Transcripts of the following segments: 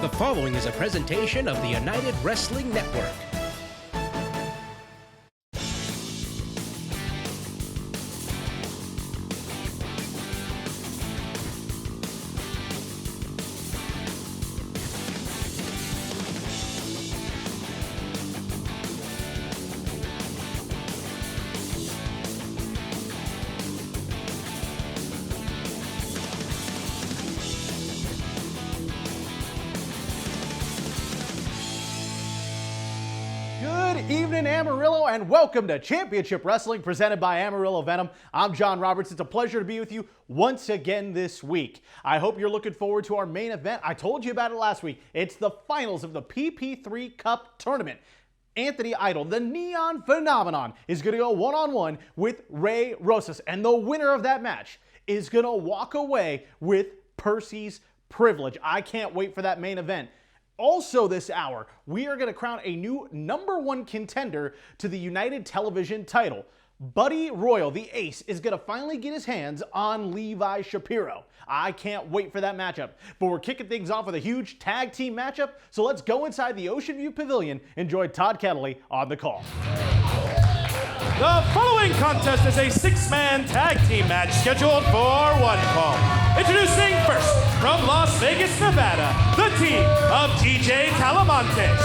The following is a presentation of the United Wrestling Network. Good evening, Amarillo, and welcome to Championship Wrestling presented by Amarillo Venom. I'm Jon Roberts. It's a pleasure to be with you once again this week. I hope you're looking forward to our main event. I told you about it last week. It's the finals of the PP3 Cup tournament. Anthony Idol, the Neon Phenomenon, is going to go one-on-one with Ray Rosas, and the winner of that match is going to walk away with Percy's Privilege. I can't wait for that main event. Also this hour, we are going to crown a new #1 contender to the United Television title. Buddy Royal, the ace, is going to finally get his hands on Levi Shapiro. I can't wait for that matchup. But we're kicking things off with a huge tag team matchup, so let's go inside the Ocean View Pavilion and join Todd Kettley on the call. The following contest is a six-man tag team match scheduled for one fall. Introducing first, from Las Vegas, Nevada, the team of TJ Talamontes,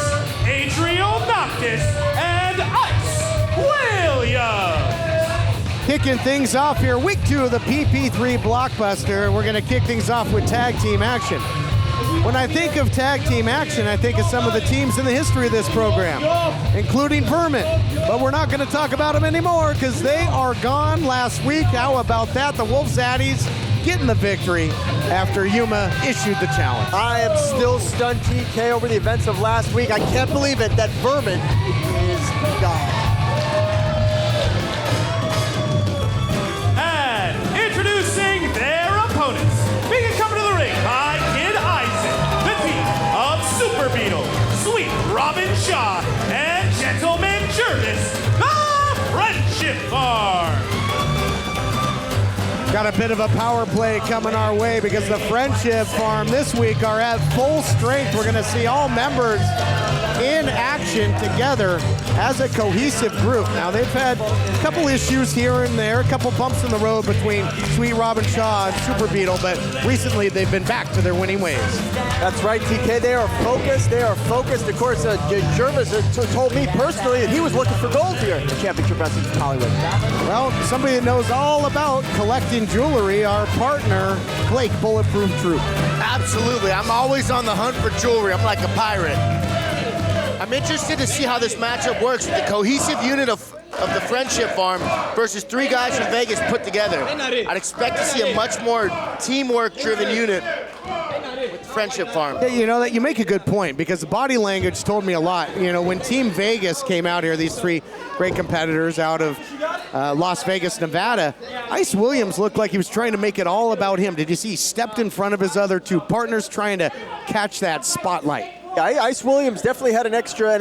Adriel Noctis, and Ice Williams. Kicking things off here, week 2 of the PP3 Blockbuster. We're going to kick things off with tag team action. When I think of tag team action, I think of some of the teams in the history of this program, including Vermin. But we're not going to talk about them anymore because they are gone last week. How about that? The Wolf Zaddies getting the victory after Yuma issued the challenge. I am still stunned, TK, over the events of last week. I can't believe it that Vermin is gone. And introducing their opponents, being coming to the ring by Kid Isaac, the team of Super Beetle, Sweet Robin Shaw, and Gentleman Jervis, the Friendship Farm. Got a bit of a power play coming our way because the Friendship Farm this week are at full strength. We're going to see all members in action together as a cohesive group. Now, they've had a couple issues here and there, a couple bumps in the road between Sweet Robin Shaw and Super Beetle, but recently they've been back to their winning ways. That's right, TK. They are focused. They are focused. Of course, Jervis told me personally that he was looking for gold here in Championship Wrestling in Hollywood. Well, somebody that knows all about collecting jewelry, our partner, Blake Bulletproof Troop. Absolutely. I'm always on the hunt for jewelry. I'm like a pirate. I'm interested to see how this matchup works with the cohesive unit of the Friendship Farm versus 3 guys from Vegas put together. I'd expect to see a much more teamwork-driven unit with Friendship Farm. Yeah, you know, that you make a good point because the body language told me a lot. You know, when Team Vegas came out here, these 3 great competitors out of Las Vegas, Nevada, Ice Williams looked like he was trying to make it all about him. Did you see he stepped in front of his other 2 partners trying to catch that spotlight? Yeah, Ice Williams definitely had an extra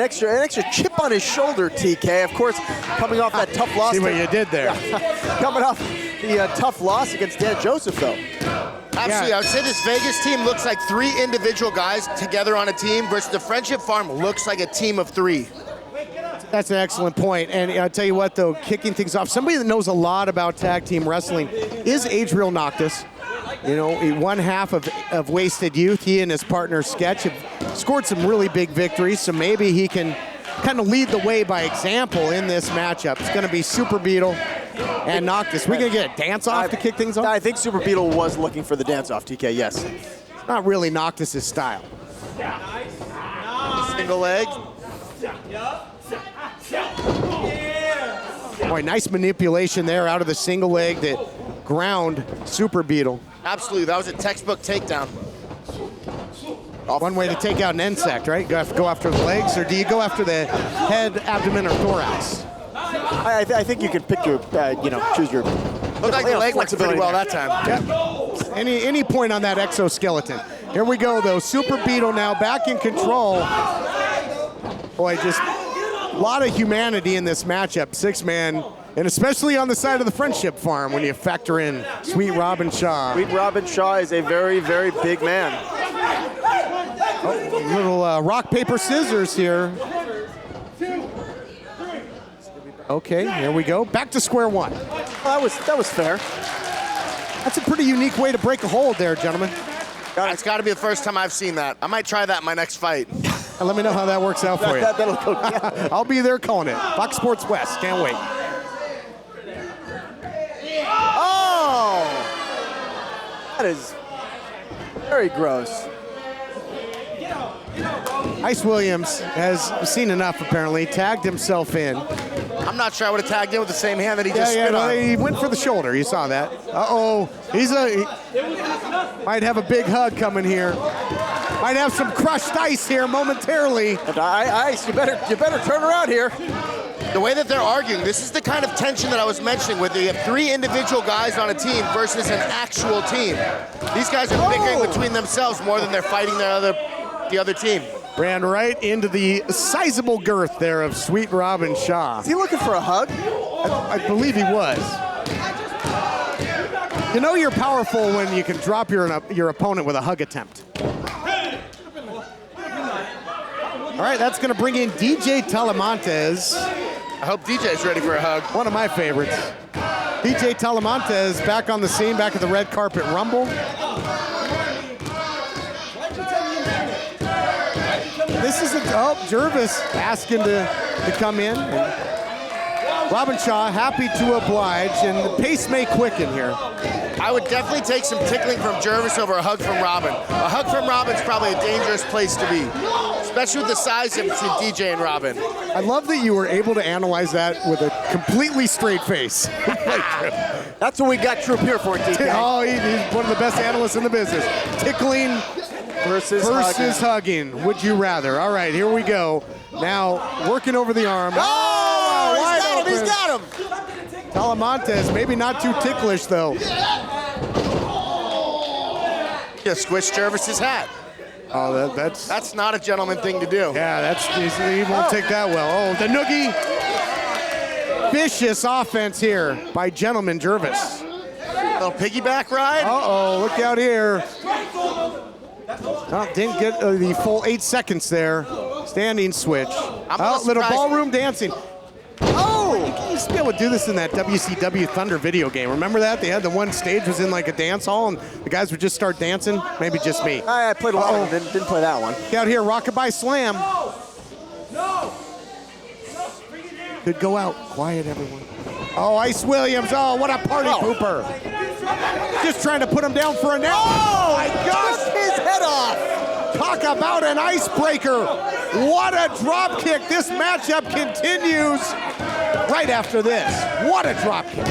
chip on his shoulder, TK. Of course, coming off that tough loss. See what you did there. Coming off the tough loss against Dan Joseph, though. Absolutely. Yeah. I would say this Vegas team looks like 3 individual guys together on a team versus the Friendship Farm looks like a team of 3. That's an excellent point. And I'll tell you what, though, kicking things off, somebody that knows a lot about tag team wrestling is Adriel Noctis. You know, one half of Wasted Youth. He and his partner Sketch have scored some really big victories, so maybe he can kind of lead the way by example in this matchup. It's going to be Super Beetle and Noctis. We're going to get a dance-off to kick things off? I think Super Beetle was looking for the dance-off, TK, yes. It's not really Noctis' style. Single leg. Boy, nice manipulation there out of the single leg that ground Super Beetle. Absolutely, that was a textbook takedown. One way to take out an insect, right? You have to go after the legs, or do you go after the head, abdomen, or thorax? I think you can pick your, choose your. Looked like the leg went pretty well that time. Yep. Any point on that exoskeleton. Here we go, though. Super Beetle now back in control. Boy, just a lot of humanity in this matchup. 6-man, and especially on the side of the Friendship Farm when you factor in Sweet Robin Shaw. Sweet Robin Shaw is a very, very big man. Little rock, paper, scissors here. Okay, here we go. Back to square one. That was fair. That's a pretty unique way to break a hold there, gentlemen. It's got to be the first time I've seen that. I might try that in my next fight. And let me know how that works out for you. That'll go down. I'll be there calling it. Fox Sports West. Can't wait. Oh! That is very gross. Ice Williams has seen enough, apparently. Tagged himself in. I'm not sure I would have tagged in with the same hand that he just spit on. He went for the shoulder. You saw that. Uh-oh. He might have a big hug coming here. Might have some crushed ice here momentarily. Ice, you better turn around here. The way that they're arguing, this is the kind of tension that I was mentioning with you have 3 individual guys on a team versus an actual team. These guys are bickering between themselves more than they're fighting the other team. Ran right into the sizable girth there of Sweet Robin Shaw. Is he looking for a hug? I believe he was. You know you're powerful when you can drop your opponent with a hug attempt. All right, that's going to bring in DJ Talamantes. I hope DJ's ready for a hug. One of my favorites. DJ Talamantes back on the scene, back at the red carpet rumble. This is Jervis asking to come in. And Robin Shaw happy to oblige, and the pace may quicken here. I would definitely take some tickling from Jervis over a hug from Robin. A hug from Robin's probably a dangerous place to be, especially with the size difference between DJ and Robin. I love that you were able to analyze that with a completely straight face. That's what we got Troop here for, TK. Oh, he's one of the best analysts in the business. Tickling versus hugging. Would you rather? All right, here we go. Now, working over the arm. Oh, he's got him. Talamantes, maybe not too ticklish, though. Just squish Jervis's hat. Oh, that's not a gentleman thing to do. Yeah, he won't take that well. Oh, the noogie. Vicious offense here by Gentleman Jervis. Little piggyback ride. Uh-oh, look out here. Oh, didn't get the full 8 seconds there. Standing switch. Little ballroom dancing. Oh, you used to be able to do this in that WCW Thunder video game. Remember that? They had the one stage was in like a dance hall, and the guys would just start dancing. Maybe just me. I played a lot of them. Didn't play that one. Get out here, rockabye slam. No. Could go out. Quiet, everyone. Oh, Ice Williams. Oh, what a party pooper. Just trying to put him down for a nap. Oh, my gosh. Took his head off. Talk about an icebreaker. What a drop kick. This matchup continues right after this. What a drop kick.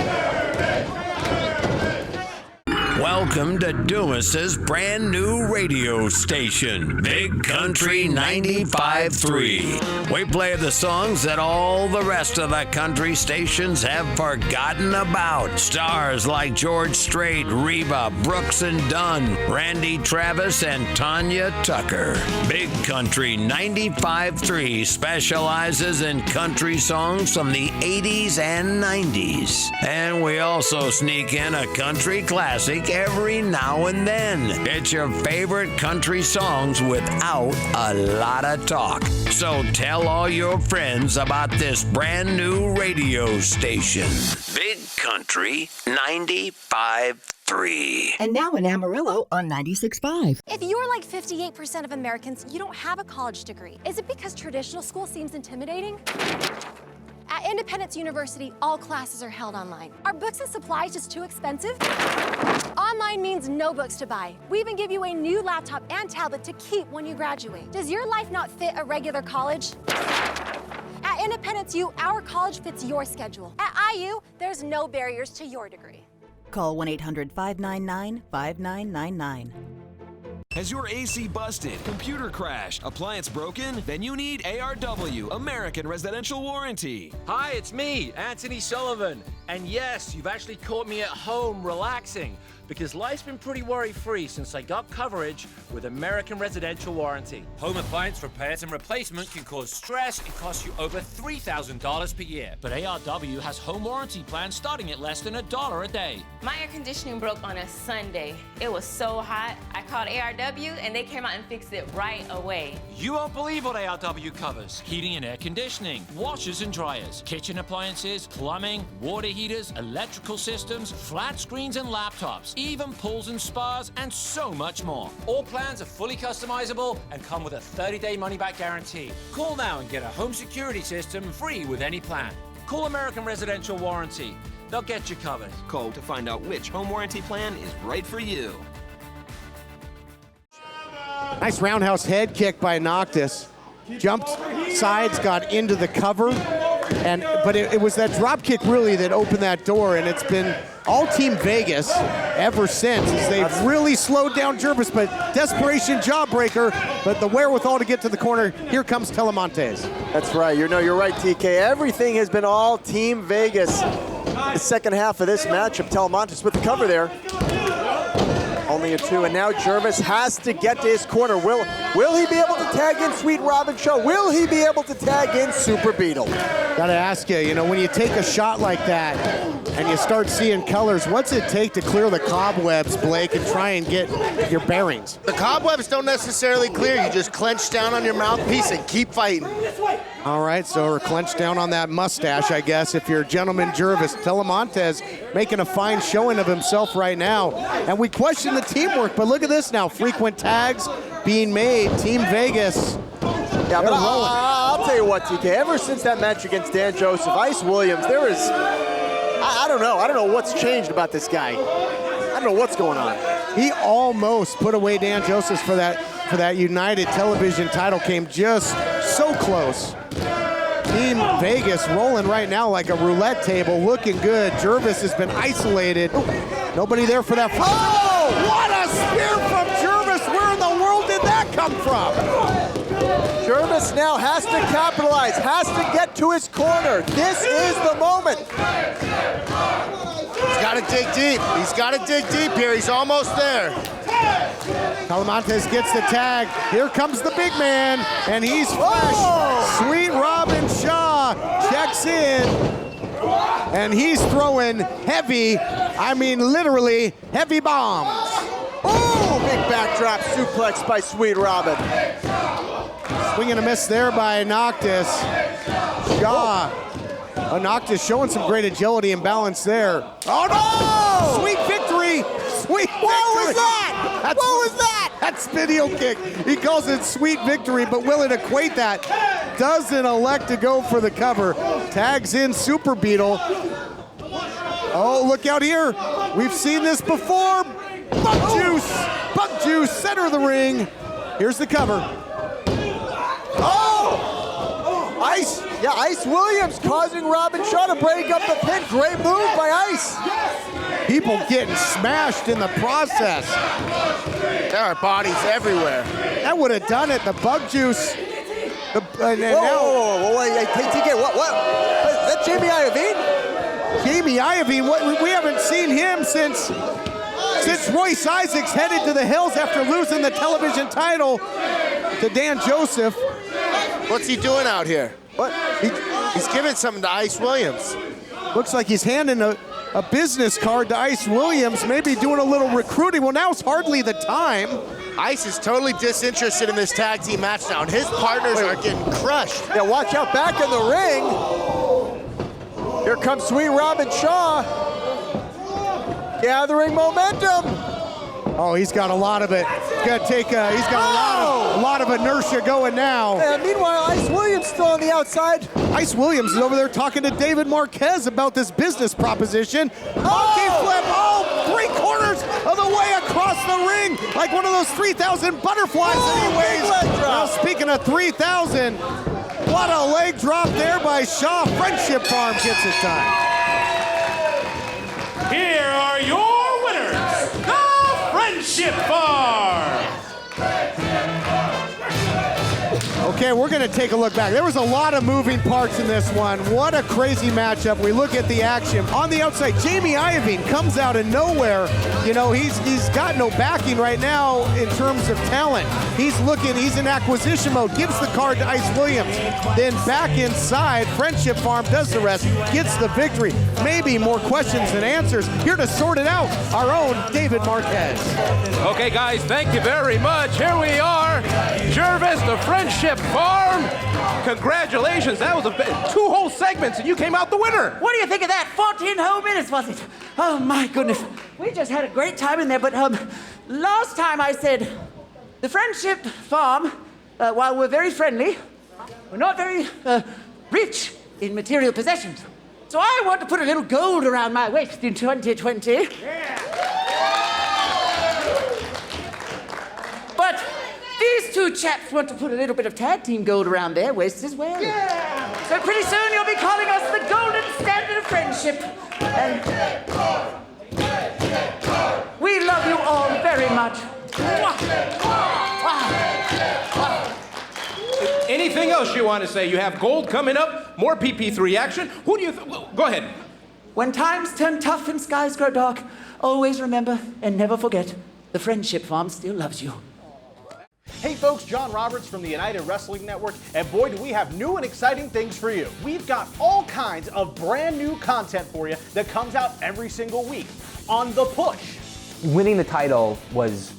Welcome to Dumas's brand new radio station, Big Country 95.3. We play the songs that all the rest of the country stations have forgotten about. Stars like George Strait, Reba, Brooks and Dunn, Randy Travis, and Tanya Tucker. Big Country 95.3 specializes in country songs from the 80s and 90s. And we also sneak in a country classic every now and then. It's your favorite country songs without a lot of talk. So tell all your friends about this brand new radio station, Big Country 95.3. And now in Amarillo on 96.5. If you're like 58% of Americans, you don't have a college degree. Is it because traditional school seems intimidating? At Independence University, all classes are held online. Are books and supplies just too expensive? Online means no books to buy. We even give you a new laptop and tablet to keep when you graduate. Does your life not fit a regular college? At Independence U, our college fits your schedule. At IU, there's no barriers to your degree. Call 1-800-599-5999. Has your AC busted, computer crashed, appliance broken? Then you need ARW, American Residential Warranty. Hi, it's me, Anthony Sullivan. And yes, you've actually caught me at home relaxing, because life's been pretty worry-free since I got coverage with American Residential Warranty. Home appliance repairs and replacement can cause stress and cost you over $3,000 per year. But ARW has home warranty plans starting at less than $1 a day. My air conditioning broke on a Sunday. It was so hot, I called ARW and they came out and fixed it right away. You won't believe what ARW covers. Heating and air conditioning, washers and dryers, kitchen appliances, plumbing, water heaters, electrical systems, flat screens and laptops, even pools and spas, and so much more. All plans are fully customizable and come with a 30-day money-back guarantee. Call now and get a home security system free with any plan. Call American Residential Warranty. They'll get you covered. Call to find out which home warranty plan is right for you. Nice roundhouse head kick by Noctis. Jumped sides, got into the cover, but it was that drop kick really that opened that door, and it's been all Team Vegas ever since as they've really slowed down Jervis, but desperation jawbreaker, but the wherewithal to get to the corner. Here comes Telemontes. That's right. You're right, TK. Everything has been all Team Vegas. The second half of this matchup, Telemontes with the cover there. Only a 2, and now Jervis has to get to his corner. Will he be able to tag in Sweet Robin Shaw? Will he be able to tag in Super Beetle? Gotta ask you, when you take a shot like that and you start seeing colors, what's it take to clear the cobwebs, Blake, and try and get your bearings? The cobwebs don't necessarily clear. You just clench down on your mouthpiece and keep fighting. All right, so we're clenched down on that mustache, I guess, if you're Gentleman Jervis. Telemontes making a fine showing of himself right now. And we question the teamwork, but look at this now. Frequent tags being made. Team Vegas. Yeah, but I'll tell you what, TK. Ever since that match against Dan Joseph, Ice Williams, there is, I don't know. I don't know what's changed about this guy. I don't know what's going on. He almost put away Dan Joseph for that United Television title. Came just so close. Team Vegas rolling right now like a roulette table, looking good. Jervis has been isolated. Nobody there for that. Oh, what a spear from Jervis. Where in the world did that come from? Jervis now has to capitalize, has to get to his corner. This is the moment. He's got to dig deep. He's got to dig deep here. He's almost there. Telemontes gets the tag. Here comes the big man, and he's fresh. Oh. Sweet Robin Shaw checks in, and he's throwing heavy, I mean literally heavy bombs. Oh, big backdrop suplex by Sweet Robin. Swing and a miss there by Noctis. Shaw. Noctis showing some great agility and balance there. Oh no! Sweet victory! Sweet victory! What was that? What was that? That's video kick. He calls it sweet victory, but will it equate that? Doesn't elect to go for the cover. Tags in Super Beetle. Oh, look out here. We've seen this before. Bug juice, center of the ring. Here's the cover. Oh! Ice Williams causing Robin Shaw to break up the pin. Great move by Ice. People getting smashed in the process. There are bodies everywhere. That would have done it. The bug juice. Whoa, wait, TK, what? Is that Jamie Iovine? Jamie Iovine, we haven't seen him since Royce Isaacs headed to the hills after losing the television title to Dan Joseph. What's he doing out here? What? He's giving something to Ice Williams. Looks like he's handing a business card to Ice Williams, maybe doing a little recruiting. Well, now's hardly the time. Ice is totally disinterested in this tag team match now, and his partners are getting crushed. Yeah, watch out, back in the ring. Here comes Sweet Robin Shaw. Gathering momentum. Oh, he's got a lot of it. He's got a lot of inertia going now. And meanwhile, Ice Williams still on the outside. Ice Williams is over there talking to David Marquez about this business proposition. Monkey flip, 3/4 of the way across the ring, like one of those 3,000 butterflies anyways. Well, speaking of 3,000, what a leg drop there by Shaw. Friendship Farm gets it done. Here are your winners, the Friendship Farm. Okay, we're going to take a look back. There was a lot of moving parts in this one. What a crazy matchup. We look at the action. On the outside, Jamie Iovine comes out of nowhere. You know, he's got no backing right now in terms of talent. He's in acquisition mode, gives the card to Ice Williams. Then back inside, Friendship Farm does the rest, gets the victory. Maybe more questions than answers. Here to sort it out, our own David Marquez. Okay, guys, thank you very much. Here we are, Jervis, the Friendship Farm. Congratulations, that was 2 whole segments and you came out the winner. What do you think of that? 14 whole minutes, was it? Oh my goodness, we just had a great time in there, but last time I said, the Friendship Farm, while we're very friendly, we're not very rich in material possessions. So I want to put a little gold around my waist in 2020. Yeah. But these 2 chaps want to put a little bit of tag team gold around their waists as well. Yeah. So pretty soon you'll be calling us the golden standard of friendship. And we love you all very much. Anything else you want to say? You have gold coming up, more PP3 action. Who do you go ahead. When times turn tough and skies grow dark, always remember and never forget, the Friendship Farm still loves you. Hey folks, Jon Roberts from the United Wrestling Network, and boy do we have new and exciting things for you. We've got all kinds of brand new content for you that comes out every single week on The Push. Winning the title was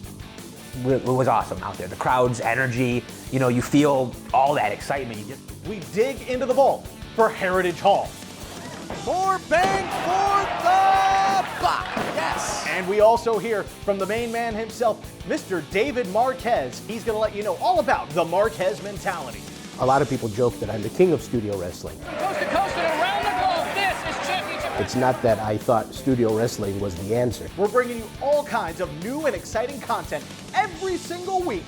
awesome out there. The crowd's energy, you know, you feel all that excitement. We dig into the vault for Heritage Hall. More bang for the buck, yes. And we also hear from the main man himself, Mr. David Marquez. He's going to let you know all about the Marquez mentality. A lot of people joke that I'm the king of studio wrestling. Coast to coast and around the globe, this is Championship. It's not that I thought studio wrestling was the answer. We're bringing you all kinds of new and exciting content every single week.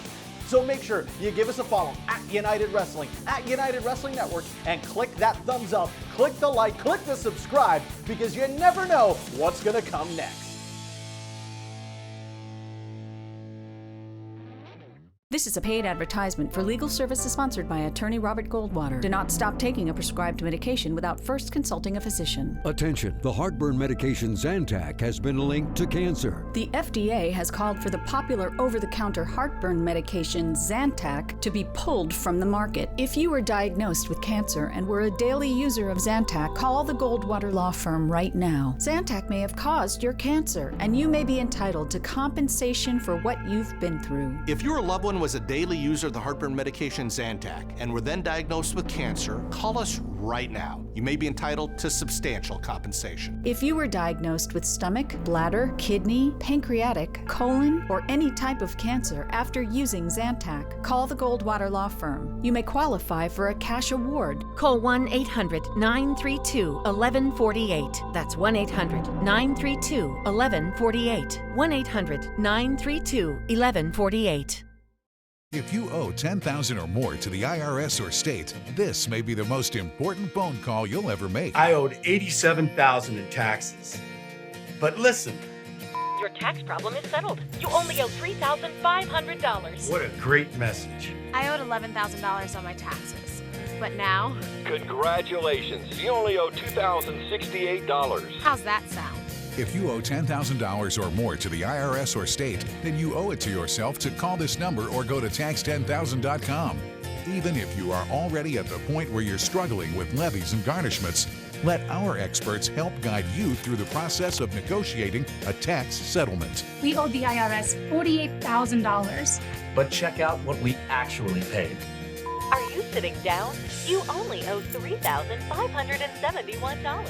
So make sure you give us a follow at United Wrestling, at United Wrestling Network, and click that thumbs up, click the like, click the subscribe, because you never know what's going to come next. This is a paid advertisement for legal services sponsored by attorney Robert Goldwater. Do not stop taking a prescribed medication without first consulting a physician. Attention, the heartburn medication Zantac has been linked to cancer. The FDA has called for the popular over-the-counter heartburn medication Zantac to be pulled from the market. If you were diagnosed with cancer and were a daily user of Zantac, call the Goldwater Law Firm right now. Zantac may have caused your cancer, and you may be entitled to compensation for what you've been through. If your loved one was a daily user of the heartburn medication Zantac and were then diagnosed with cancer, call us right now. You may be entitled to substantial compensation. If you were diagnosed with stomach, bladder, kidney, pancreatic, colon, or any type of cancer after using Zantac, call the Goldwater Law Firm. You may qualify for a cash award. Call 1-800-932-1148. That's 1-800-932-1148. 1-800-932-1148. If you owe $10,000 or more to the IRS or state, this may be the most important phone call you'll ever make. I owed $87,000 in taxes. But listen. Your tax problem is settled. You only owe $3,500. What a great message. I owed $11,000 on my taxes. But now? Congratulations. You only owe $2,068. How's that sound? If you owe $10,000 or more to the IRS or state, then you owe it to yourself to call this number or go to tax10000.com. Even if you are already at the point where you're struggling with levies and garnishments, let our experts help guide you through the process of negotiating a tax settlement. We owed the IRS $48,000. But check out what we actually paid. Are you sitting down? You only owe $3,571.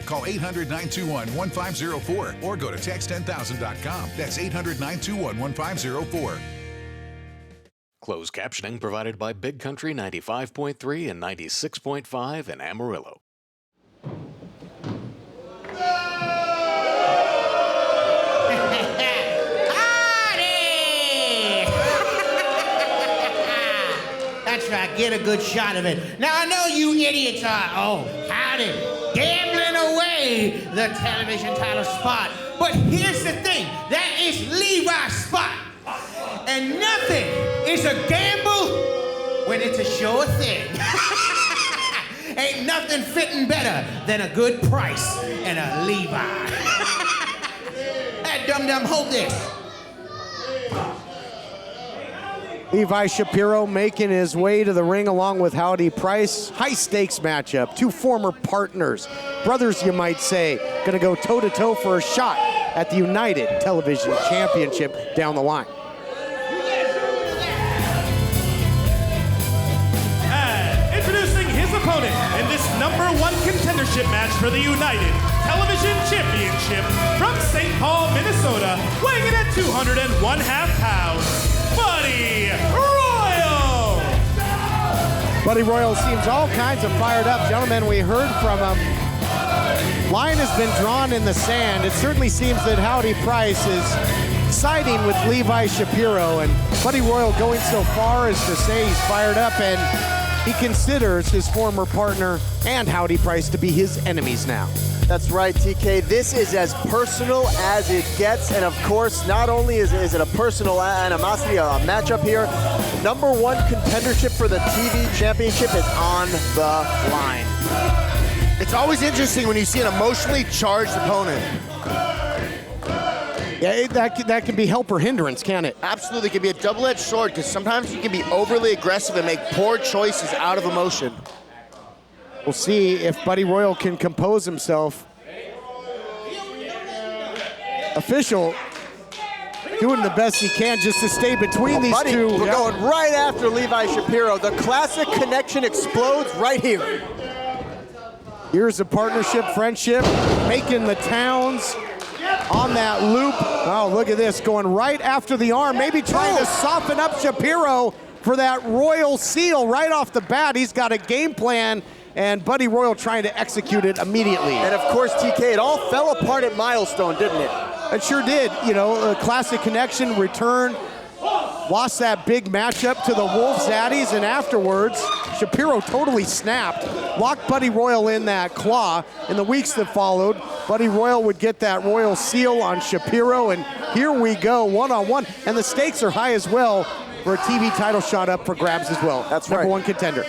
Call 800-921-1504 or go to tax10000.com. That's 800-921-1504. Closed captioning provided by Big Country 95.3 and 96.5 in Amarillo. That's right, get a good shot of it. Now I know you idiots are, howdy, gambling away the television title spot. But here's the thing, that is Levi's spot. And nothing is a gamble when when it's a sure thing. Ain't nothing fitting better than a good price and a Levi. Hey, dum-dum, hold this. Levi Shapiro making his way to the ring along with Howdy Price. High stakes matchup, two former partners, brothers you might say, gonna go toe to toe for a shot at the United Television Championship down the line. And introducing his opponent in this #1 contendership match for the United Television Championship from St. Paul, Minnesota, weighing in at 201.5 pounds. Buddy Royal! Buddy Royal seems all kinds of fired up. Gentlemen, we heard from him. Line has been drawn in the sand. It certainly seems that Howdy Price is siding with Levi Shapiro, and Buddy Royal going so far as to say he's fired up, and he considers his former partner and Howdy Price to be his enemies now. That's right, TK. This is as personal as it gets. And of course, not only is it a personal animosity, a matchup here, #1 contendership for the TV championship is on the line. It's always interesting when you see an emotionally charged opponent. Yeah, that can be help or hindrance, can't it? Absolutely, it can be a double-edged sword because sometimes you can be overly aggressive and make poor choices out of emotion. We'll see if Buddy Royal can compose himself. Official doing the best he can just to stay between these Buddy, two. We're going right after Levi Shapiro. The classic connection explodes right here. Here's a partnership, friendship, making the towns on that loop. Oh, look at this, going right after the arm, maybe trying to soften up Shapiro for that Royal seal right off the bat. He's got a game plan, and Buddy Royal trying to execute it immediately. And of course, TK, it all fell apart at Milestone, didn't it? It sure did. You know, a classic connection, return, lost that big matchup to the Wolf Zaddies, and afterwards, Shapiro totally snapped, locked Buddy Royal in that claw. In the weeks that followed, Buddy Royal would get that Royal seal on Shapiro, and here we go, one-on-one, and the stakes are high as well for a TV title shot up for grabs as well. That's right. #1 contender.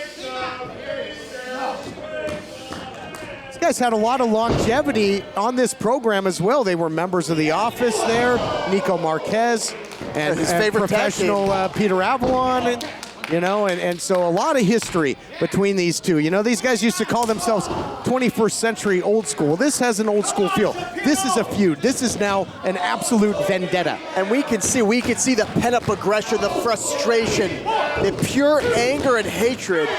These guys had a lot of longevity on this program as well. They were members of The Office there, Nico Marquez, and his favorite professional Peter Avalon, and so a lot of history between these two. You know, these guys used to call themselves 21st century old school. This has an old school feel. This is a feud. This is now an absolute vendetta. And we can see the pent-up aggression, the frustration, the pure anger and hatred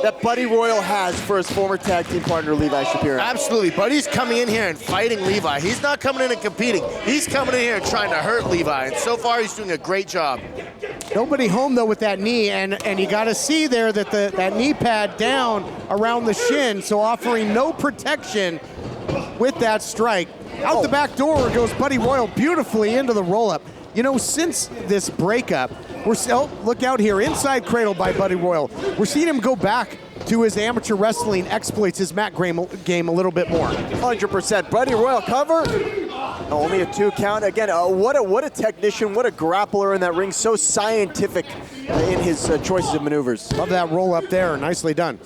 that Buddy Royal has for his former tag team partner, Levi Shapiro. Absolutely. Buddy's coming in here and fighting Levi. He's not coming in and competing. He's coming in here and trying to hurt Levi, and so far he's doing a great job. Nobody home, though, with that knee, and you got to see there that that knee pad down around the shin, so offering no protection with that strike. Out the back door goes Buddy Royal beautifully into the roll-up. You know, since this breakup, look out here, inside cradle by Buddy Royal. We're seeing him go back to his amateur wrestling exploits, his mat game a little bit more. 100%. Buddy Royal cover. Only a 2 count. Again, what a technician, what a grappler in that ring. So scientific in his choices of maneuvers. Love that roll up there. Nicely done.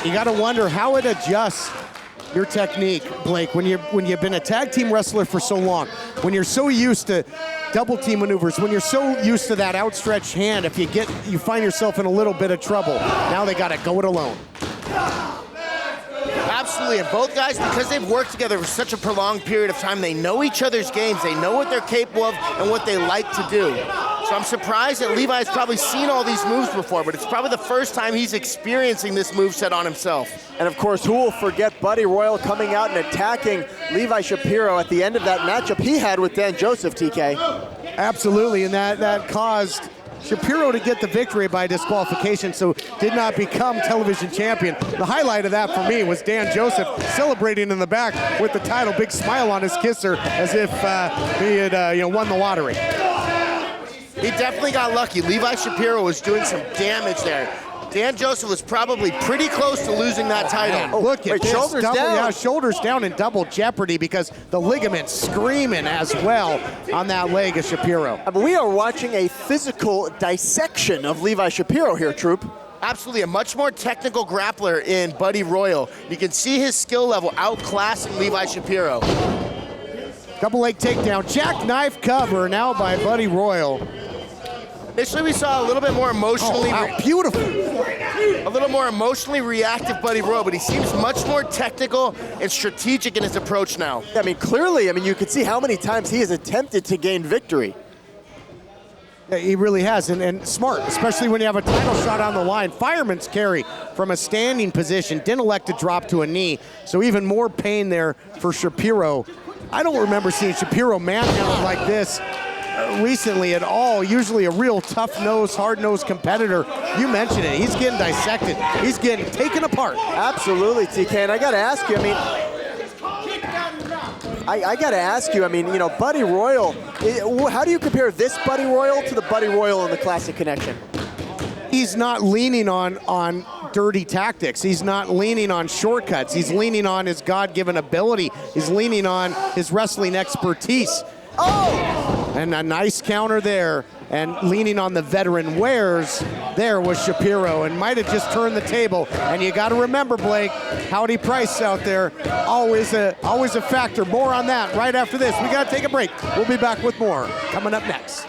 You got to wonder how it adjusts your technique, Blake, when you've been a tag team wrestler for so long, when you're so used to double team maneuvers, when you're so used to that outstretched hand, if you find yourself in a little bit of trouble, now they got to go it alone. Absolutely, and both guys, because they've worked together for such a prolonged period of time, they know each other's games, they know what they're capable of and what they like to do. So I'm surprised that Levi's probably seen all these moves before, but it's probably the first time he's experiencing this moveset on himself. And of course, who will forget Buddy Royal coming out and attacking Levi Shapiro at the end of that matchup he had with Dan Joseph, TK? Absolutely, and that caused Shapiro to get the victory by disqualification, so did not become television champion. The highlight of that for me was Dan Joseph celebrating in the back with the title, big smile on his kisser, as if he had won the lottery. He definitely got lucky. Levi Shapiro was doing some damage there. Dan Joseph was probably pretty close to losing that title. Oh, look at this. Shoulders down. Yeah, shoulders down in double jeopardy because the ligament's screaming as well on that leg of Shapiro. We are watching a physical dissection of Levi Shapiro here, Troop. Absolutely, a much more technical grappler in Buddy Royal. You can see his skill level outclassing Levi Shapiro. Double leg takedown, jackknife cover now by Buddy Royal. Initially, we saw a little bit more emotionally, beautiful. A little more emotionally reactive Buddy Royal, but he seems much more technical and strategic in his approach now. I mean, clearly, you can see how many times he has attempted to gain victory. Yeah, he really has, and smart, especially when you have a title shot on the line. Fireman's carry from a standing position, didn't elect to drop to a knee, so even more pain there for Shapiro. I don't remember seeing Shapiro manhandled like this recently at all. Usually a real tough-nosed, hard-nosed competitor. You mentioned it. He's getting dissected. He's getting taken apart. Absolutely, TK. And I got to ask you, I got to ask you, Buddy Royal, how do you compare this Buddy Royal to the Buddy Royal in the Classic Connection? He's not leaning on dirty tactics. He's not leaning on shortcuts. He's leaning on his God-given ability. He's leaning on his wrestling expertise. Oh! And a nice counter there. And leaning on the veteran wares, there was Shapiro, and might have just turned the table. And you got to remember, Blake, Howdy Price out there, always a factor. More on that right after this. We got to take a break. We'll be back with more coming up next.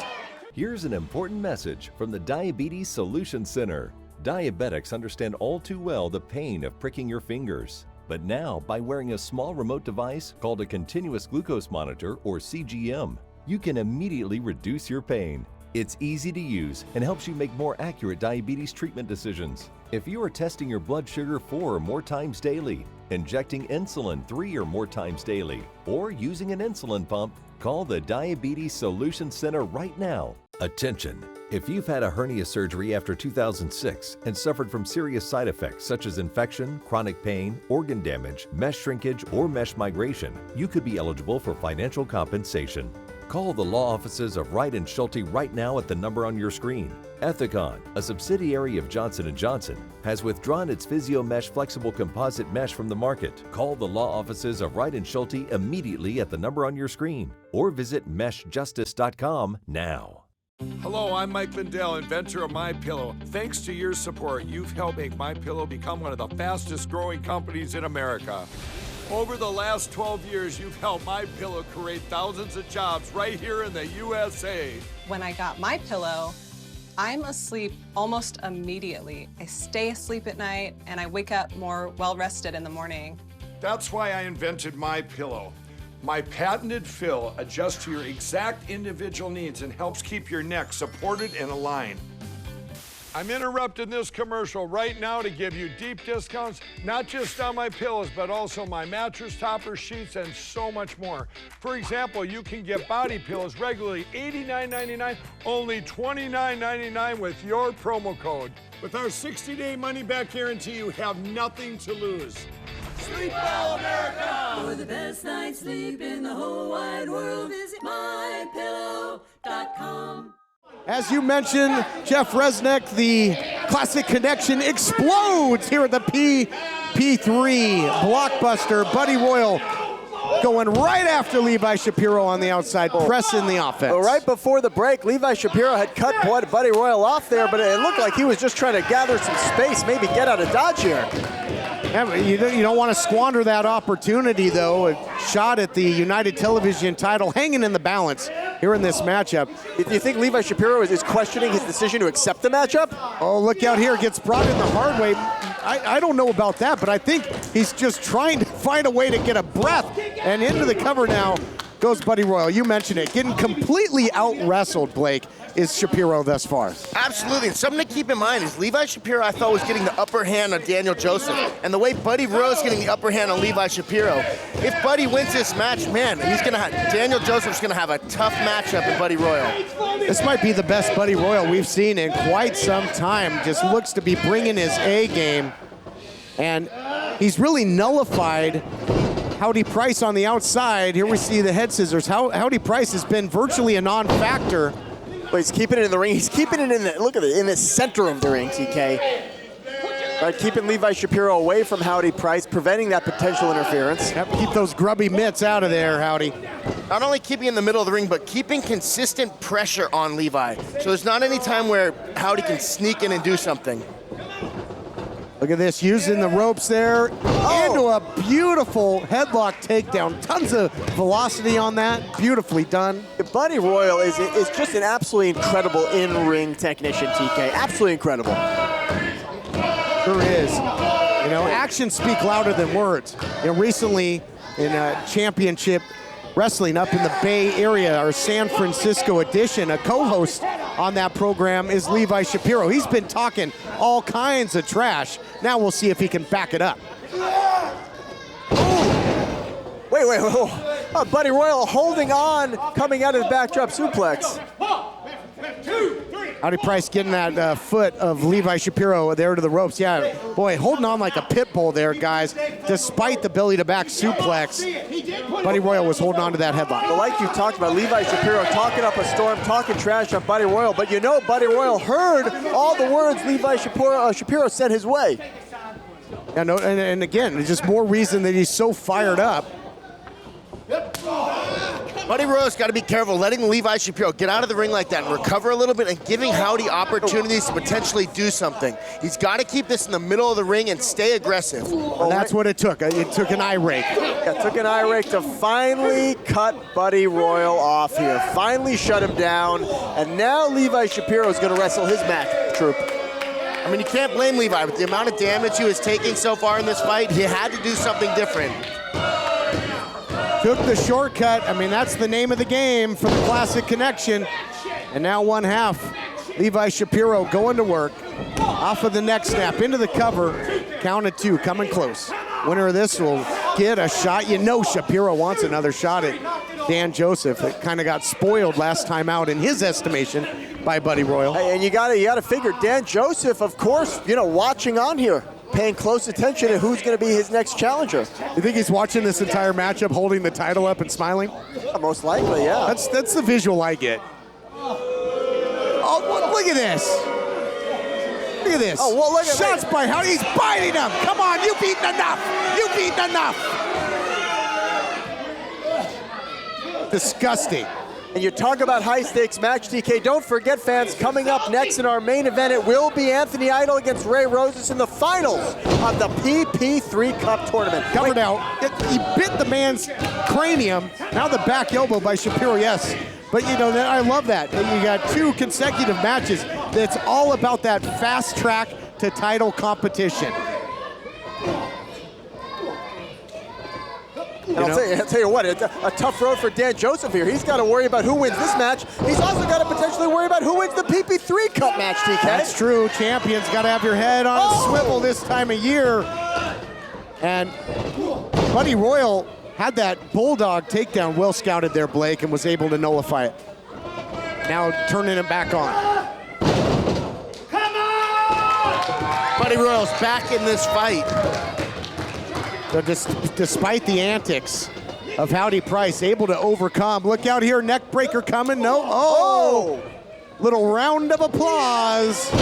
Here's an important message from the Diabetes Solution Center. Diabetics understand all too well the pain of pricking your fingers. But now, by wearing a small remote device called a continuous glucose monitor, or CGM, you can immediately reduce your pain. It's easy to use and helps you make more accurate diabetes treatment decisions. If you are testing your blood sugar 4 or more times daily, injecting insulin 3 or more times daily, or using an insulin pump, call the Diabetes Solution Center right now. Attention! If you've had a hernia surgery after 2006 and suffered from serious side effects such as infection, chronic pain, organ damage, mesh shrinkage, or mesh migration, you could be eligible for financial compensation. Call the law offices of Wright & Schulte right now at the number on your screen. Ethicon, a subsidiary of Johnson & Johnson, has withdrawn its PhysioMesh flexible composite mesh from the market. Call the law offices of Wright & Schulte immediately at the number on your screen, or visit meshjustice.com now. Hello, I'm Mike Lindell, inventor of MyPillow. Thanks to your support, you've helped make MyPillow become one of the fastest growing companies in America. Over the last 12 years, you've helped MyPillow create thousands of jobs right here in the USA. When I got MyPillow, I'm asleep almost immediately. I stay asleep at night and I wake up more well-rested in the morning. That's why I invented MyPillow. My patented fill adjusts to your exact individual needs and helps keep your neck supported and aligned. I'm interrupting this commercial right now to give you deep discounts, not just on my pillows, but also my mattress topper, sheets, and so much more. For example, you can get body pillows regularly $89.99, only $29.99 with your promo code. With our 60-day money-back guarantee, you have nothing to lose. Sleep well, America! For the best night's sleep in the whole wide world, visit mypillow.com. As you mentioned, Jeff Resnick, the Classic Connection explodes here at the PP3 blockbuster. Buddy Royal going right after Levi Shapiro on the outside, pressing the offense. Well, right before the break, Levi Shapiro had cut Buddy Royal off there, but it looked like he was just trying to gather some space, maybe get out of dodge here. Yeah, you don't want to squander that opportunity, though. A shot at the United Television title hanging in the balance here in this matchup. Do you think Levi Shapiro is questioning his decision to accept the matchup? Oh, look out here. Gets brought in the hard way. I don't know about that, but I think he's just trying to find a way to get a breath. And into the cover now goes Buddy Royal. You mentioned it. Getting completely out-wrestled, Blake, is Shapiro thus far. Absolutely, and something to keep in mind is Levi Shapiro, I thought, was getting the upper hand on Daniel Joseph, and the way Buddy Royal is getting the upper hand on Levi Shapiro, if Buddy wins this match, man, Daniel Joseph's gonna have a tough matchup with Buddy Royal. This might be the best Buddy Royal we've seen in quite some time. Just looks to be bringing his A game, and he's really nullified Howdy Price on the outside. Here we see the head scissors. Howdy Price has been virtually a non-factor. But he's keeping it in the ring. He's keeping it in the, look at it, in the center of the ring, TK. Right, keeping Levi Shapiro away from Howdy Price, preventing that potential interference. Have to keep those grubby mitts out of there, Howdy. Not only keeping in the middle of the ring, but keeping consistent pressure on Levi. So there's not any time where Howdy can sneak in and do something. Look at this, using the ropes there into a beautiful headlock takedown. Tons of velocity on that, beautifully done. Buddy Royal is just an absolutely incredible in-ring technician, TK. Absolutely incredible. Sure is. You know, actions speak louder than words. You know, recently in championship wrestling up in the Bay Area, our San Francisco edition, a co-host on that program is Levi Shapiro. He's been talking all kinds of trash. Now we'll see if he can back it up. Wait. Oh, Buddy Royal holding on, coming out of the backdrop suplex. Howdy Price getting that foot of Levi Shapiro there to the ropes. Yeah, boy, holding on like a pit bull there, guys. Despite the belly to back suplex, Buddy Royal was holding on to that headlock. But like you talked about, Levi Shapiro talking up a storm, talking trash on Buddy Royal, but you know Buddy Royal heard all the words Levi Shapiro sent his way. Yeah, no, and again, it's just more reason that he's so fired up. Buddy Royal's got to be careful letting Levi Shapiro get out of the ring like that and recover a little bit and giving Howdy opportunities to potentially do something. He's got to keep this in the middle of the ring and stay aggressive. And that's what it took. It took an eye rake. Yeah, it took an eye rake to finally cut Buddy Royal off here. Finally shut him down. And now Levi Shapiro is going to wrestle his match, Troop. I mean, you can't blame Levi. With the amount of damage he was taking so far in this fight, he had to do something different. Took the shortcut. I mean, that's the name of the game for the Classic Connection. And now one half. Levi Shapiro going to work. Off of the neck snap, into the cover. Count of two, coming close. Winner of this will get a shot. You know Shapiro wants another shot at Dan Joseph. It kind of got spoiled last time out in his estimation by Buddy Royal. Hey, and you gotta figure Dan Joseph, of course, you know, watching on here, paying close attention to who's going to be his next challenger. You think he's watching this entire matchup, holding the title up and smiling? Most likely, yeah. That's the visual I get. Oh, look at this. Look at this. Oh, well, look at shots by Howdy. He's biting him. Come on, you've eaten enough. You've eaten enough. Disgusting. And you talk about high-stakes match, TK. Don't forget, fans, coming up next in our main event, it will be Anthony Idol against Ray Rosas in the finals of the PP3 Cup tournament. Covered out. He bit the man's cranium. Now the back elbow by Shapiro, yes. But, you know, I love that. You got two consecutive matches that's all about that fast track to title competition. And I'll tell you what, it's a tough road for Dan Joseph here. He's got to worry about who wins this match. He's also got to potentially worry about who wins the PP3 Cup match, TK. That's true. Champions got to have your head on a swivel this time of year. And Buddy Royal had that bulldog takedown well scouted there, Blake, and was able to nullify it. Now turning it back on. Come on! Buddy Royal's back in this fight. So despite the antics of Howdy Price, able to overcome. Look out here, neck breaker coming. No, oh! Little round of applause.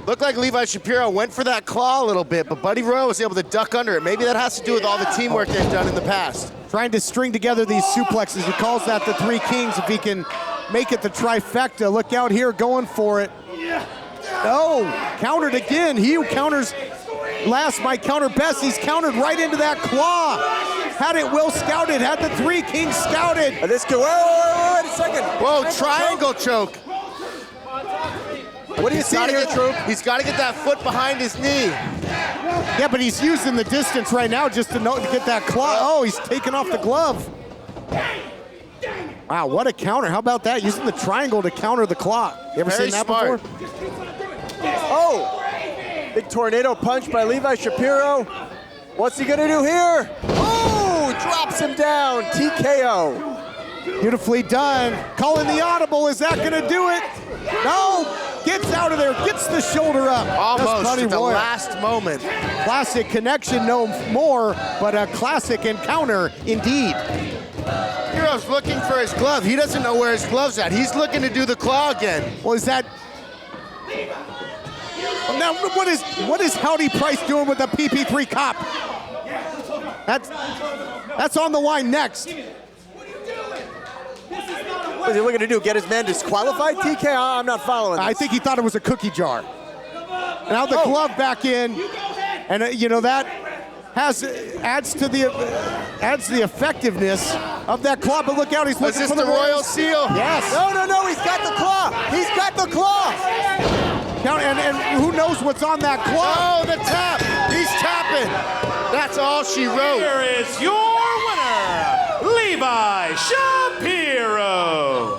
Looked like Levi Shapiro went for that claw a little bit, but Buddy Royal was able to duck under it. Maybe that has to do with all the teamwork they've done in the past. Trying to string together these suplexes. He calls that the Three Kings if he can make it the trifecta. Look out here, going for it. No, countered again. He who counters last might counter best. He's countered right into that claw. Had it well scouted, had the Three Kings scouted. And this could, wait a second. Whoa, triangle choke. What do you see here, Troop? He's got to get that foot behind his knee. Yeah, but he's using the distance right now just to get that claw. Oh, he's taking off the glove. Wow, what a counter. How about that? Using the triangle to counter the claw. You ever seen that before? Oh, big tornado punch by Levi Shapiro. What's he gonna do here? Oh, drops him down, TKO. Beautifully done. Calling the audible, is that gonna do it? No, gets out of there, gets the shoulder up. Almost at the last moment. Classic connection no more, but a classic encounter indeed. Hero's looking for his glove. He doesn't know where his glove's at. He's looking to do the claw again. Well, is that... Now, what is Howdy Price doing with the PP3 Cup? That's on the line next. What is he looking to do? Get his man disqualified? TK, I'm not following this. I think he thought it was a cookie jar. Now the glove back in, and that adds to the effectiveness of that claw. But look out, he's looking for the royal seal. Yes. No, he's got the claw. He's got the claw. Now, and who knows what's on that claw? Oh, the tap. He's tapping. That's all she wrote. Here is your winner, Levi Shapiro.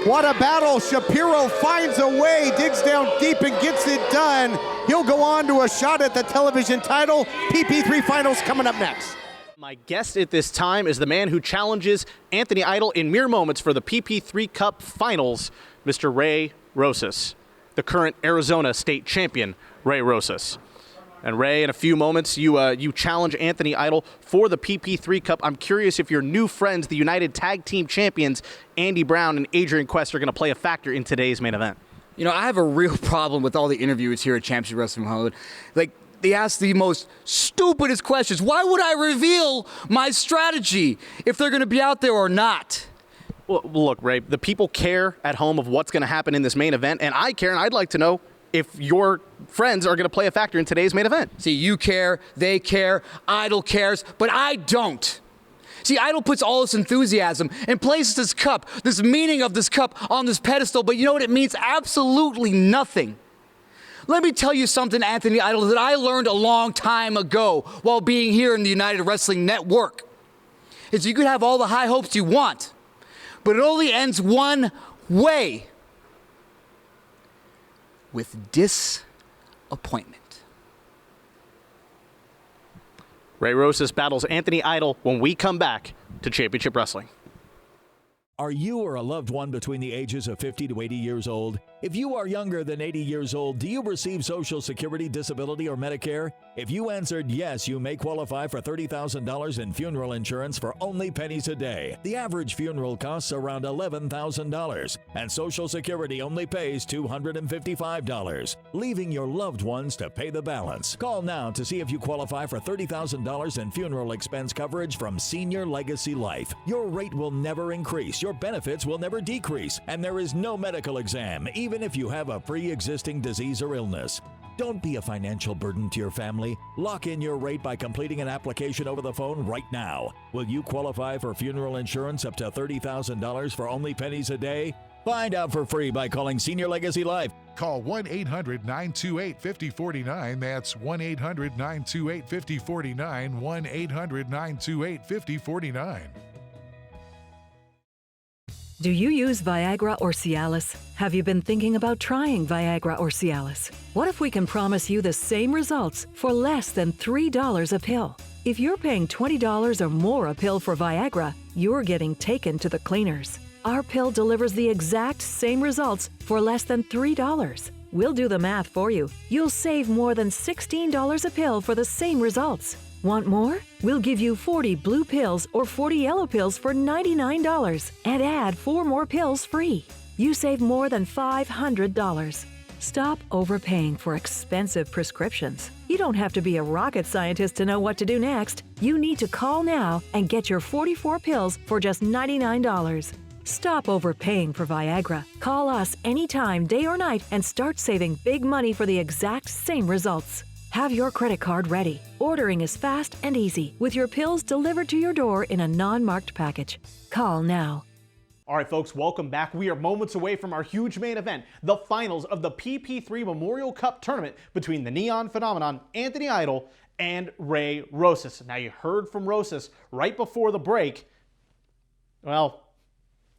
What a battle. Shapiro finds a way, digs down deep and gets it done. He'll go on to a shot at the television title. PP3 Finals coming up next. My guest at this time is the man who challenges Anthony Idol in mere moments for the PP3 Cup Finals, Mr. Ray Rosas, the current Arizona State Champion, Ray Rosas. And Ray, in a few moments, you challenge Anthony Idol for the PP3 Cup. I'm curious if your new friends, the United Tag Team Champions, Andy Brown and Adrian Quest, are going to play a factor in today's main event. You know, I have a real problem with all the interviewers here at Championship Wrestling Hollywood. Like, they ask the most stupidest questions. Why would I reveal my strategy if they're going to be out there or not? Well, look, Ray, the people care at home of what's going to happen in this main event, and I care, and I'd like to know if your friends are going to play a factor in today's main event. See, you care, they care, Idol cares, but I don't. See, Idol puts all this enthusiasm and places this cup, this meaning of this cup on this pedestal, but you know what? It means absolutely nothing. Let me tell you something, Anthony Idol, that I learned a long time ago while being here in the United Wrestling Network. Is you could have all the high hopes you want, but it only ends one way. With disappointment. Ray Rosas battles Anthony Idol when we come back to Championship Wrestling. Are you or a loved one between the ages of 50 to 80 years old? If you are younger than 80 years old, do you receive Social Security, disability, or Medicare? If you answered yes, you may qualify for $30,000 in funeral insurance for only pennies a day. The average funeral costs around $11,000, and Social Security only pays $255, leaving your loved ones to pay the balance. Call now to see if you qualify for $30,000 in funeral expense coverage from Senior Legacy Life. Your rate will never increase, your benefits will never decrease, and there is no medical exam, even if you have a pre-existing disease or illness. Don't be a financial burden to your family. Lock in your rate by completing an application over the phone right now. Will you qualify for funeral insurance up to $30,000 for only pennies a day? Find out for free by calling Senior Legacy Life. Call 1-800-928-5049. That's 1-800-928-5049. 1-800-928-5049. Do you use Viagra or Cialis? Have you been thinking about trying Viagra or Cialis? What if we can promise you the same results for less than $3 a pill? If you're paying $20 or more a pill for Viagra, you're getting taken to the cleaners. Our pill delivers the exact same results for less than $3. We'll do the math for you. You'll save more than $16 a pill for the same results. Want more? We'll give you 40 blue pills or 40 yellow pills for $99 and add 4 more pills free. You save more than $500. Stop overpaying for expensive prescriptions. You don't have to be a rocket scientist to know what to do next. You need to call now and get your 44 pills for just $99. Stop overpaying for Viagra. Call us anytime, day or night, and start saving big money for the exact same results. Have your credit card ready. Ordering is fast and easy, with your pills delivered to your door in a non-marked package. Call now. All right, folks, welcome back. We are moments away from our huge main event, the finals of the PP3 Memorial Cup tournament between the Neon Phenomenon, Anthony Idol, and Ray Rosas. Now, you heard from Rosas right before the break. Well,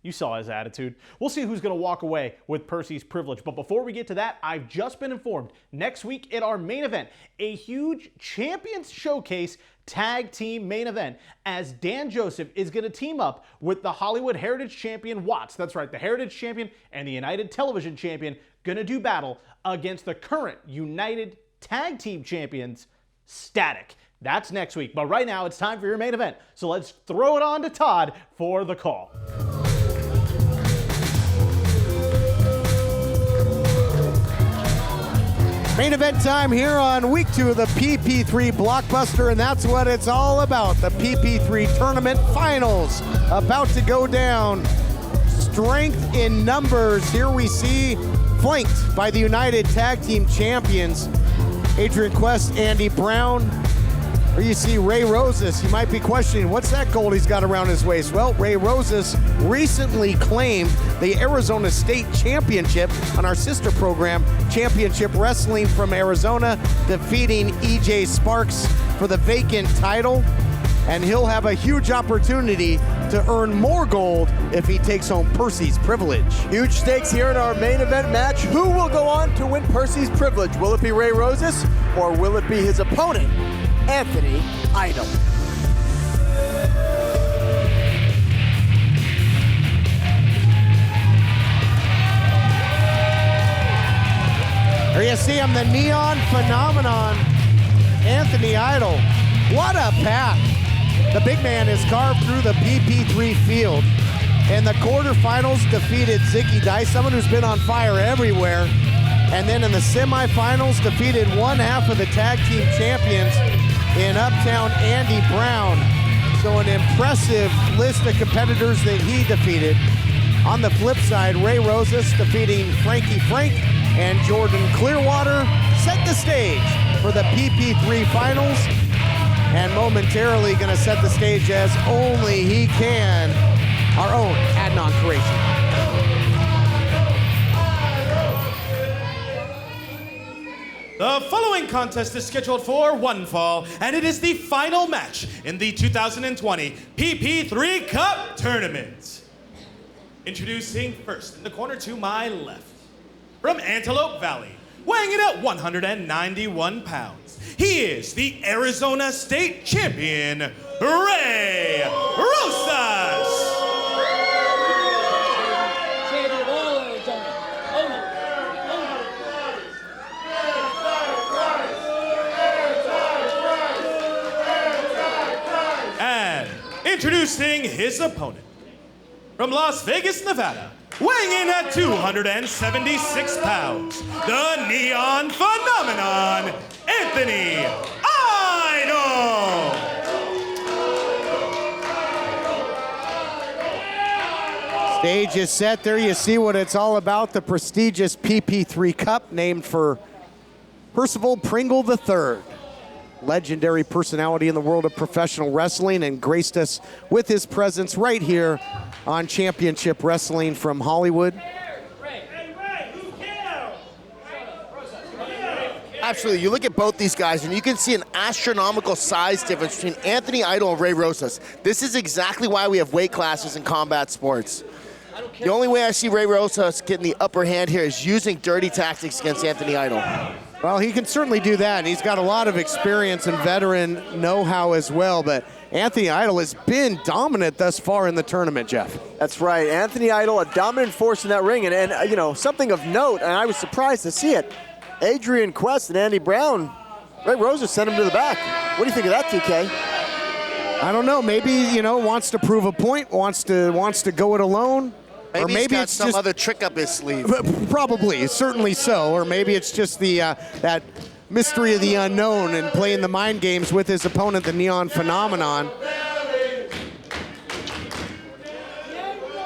you saw his attitude. We'll see who's going to walk away with Percy's privilege. But before we get to that, I've just been informed next week at our main event, a huge Champions Showcase tag team main event, as Dan Joseph is going to team up with the Hollywood Heritage Champion Watts. That's right, the Heritage Champion and the United Television Champion going to do battle against the current United Tag Team Champions, Static. That's next week. But right now, it's time for your main event. So let's throw it on to Todd for the call. Main event time here on week 2 of the PP3 Blockbuster, and that's what it's all about. The PP3 Tournament Finals about to go down. Strength in numbers. Here we see, flanked by the United Tag Team Champions, Adrian Quest, Andy Brown. Or you see Ray Rosas. You might be questioning, what's that gold he's got around his waist? Well, Ray Rosas recently claimed the Arizona State Championship on our sister program, Championship Wrestling from Arizona, defeating EJ Sparks for the vacant title. And he'll have a huge opportunity to earn more gold if he takes home Percy's Privilege. Huge stakes here in our main event match. Who will go on to win Percy's Privilege? Will it be Ray Rosas, or will it be his opponent, Anthony Idol? Here you see him, the Neon Phenomenon, Anthony Idol. What a path. The big man is carved through the PP3 field. In the quarterfinals, defeated Zicky Dice, someone who's been on fire everywhere. And then in the semifinals, defeated one half of the tag team champions in Uptown, Andy Brown. So an impressive list of competitors that he defeated. On the flip side, Ray Rosas defeating Frankie Frank and Jordan Clearwater set the stage for the PP3 finals. And momentarily going to set the stage as only he can, our own Adnan Qureshi. The following contest is scheduled for one fall, and it is the final match in the 2020 PP3 Cup Tournament. Introducing first in the corner to my left, from Antelope Valley, weighing in at 191 pounds. He is the Arizona State Champion, Ray Rosas. And introducing his opponent, from Las Vegas, Nevada, weighing in at 276 pounds, the Neon Phenomenon, Anthony Idol. Stage is set. There you see what it's all about. The prestigious PP3 Cup, named for Percival Pringle III, legendary personality in the world of professional wrestling, and graced us with his presence right here on Championship Wrestling from Hollywood. Absolutely. You look at both these guys, and you can see an astronomical size difference between Anthony Idol and Ray Rosas. This is exactly why we have weight classes in combat sports. The only way I see Ray Rosas getting the upper hand here is using dirty tactics against Anthony Idol. Well, he can certainly do that, and he's got a lot of experience and veteran know-how as well, but Anthony Idol has been dominant thus far in the tournament, Jeff. That's right. Anthony Idol, a dominant force in that ring, and you know, something of note, and I was surprised to see it. Adrian Quest and Andy Brown, Ray Rosas sent him to the back. What do you think of that, TK? I don't know. Maybe, you know, wants to prove a point, wants to go it alone. Maybe or maybe he's got it's some just other trick up his sleeve. Probably, certainly so. Or maybe it's just the that mystery of the unknown and playing the mind games with his opponent, the Neon Phenomenon.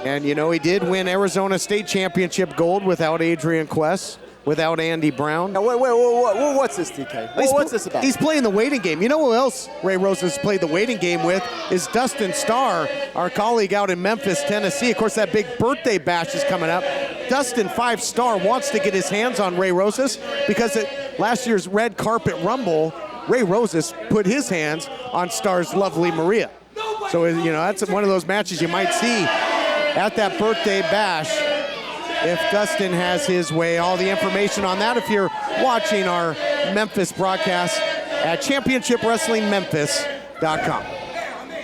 And, you know, he did win Arizona State Championship gold without Adrian Quest, without Andy Brown. Now, wait, what's this, TK? What's this about? He's playing the waiting game. You know who else Ray Rosas played the waiting game with is Dustin Starr, our colleague out in Memphis, Tennessee. Of course, that big birthday bash is coming up. Dustin 5-star wants to get his hands on Ray Rosas because at last year's Red Carpet Rumble, Ray Rosas put his hands on Starr's lovely Maria. So, you know, that's one of those matches you might see at that birthday bash if Dustin has his way. All the information on that if you're watching our Memphis broadcast at championshipwrestlingmemphis.com.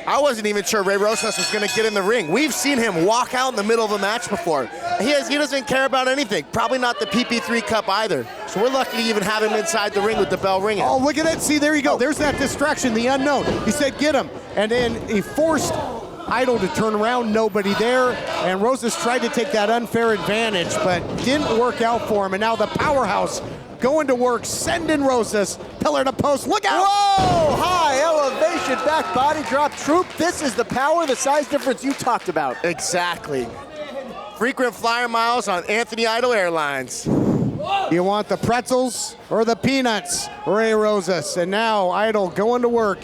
I wasn't even sure Ray Rosas was going to get in the ring. We've seen him walk out in the middle of a match before. He doesn't care about anything. Probably not the PP3 Cup either. So we're lucky to even have him inside the ring with the bell ringing. Oh, look at that. See, there you go. There's that distraction, the unknown. He said, get him. And then he forced Idol to turn around, nobody there. And Rosas tried to take that unfair advantage, but didn't work out for him. And now the powerhouse going to work, sending Rosas, pillar to post, look out! Whoa, high elevation, back body drop, Troop. This is the power, the size difference you talked about. Exactly. Frequent flyer miles on Anthony Idol Airlines. You want the pretzels or the peanuts, Ray Rosas? And now Idol going to work.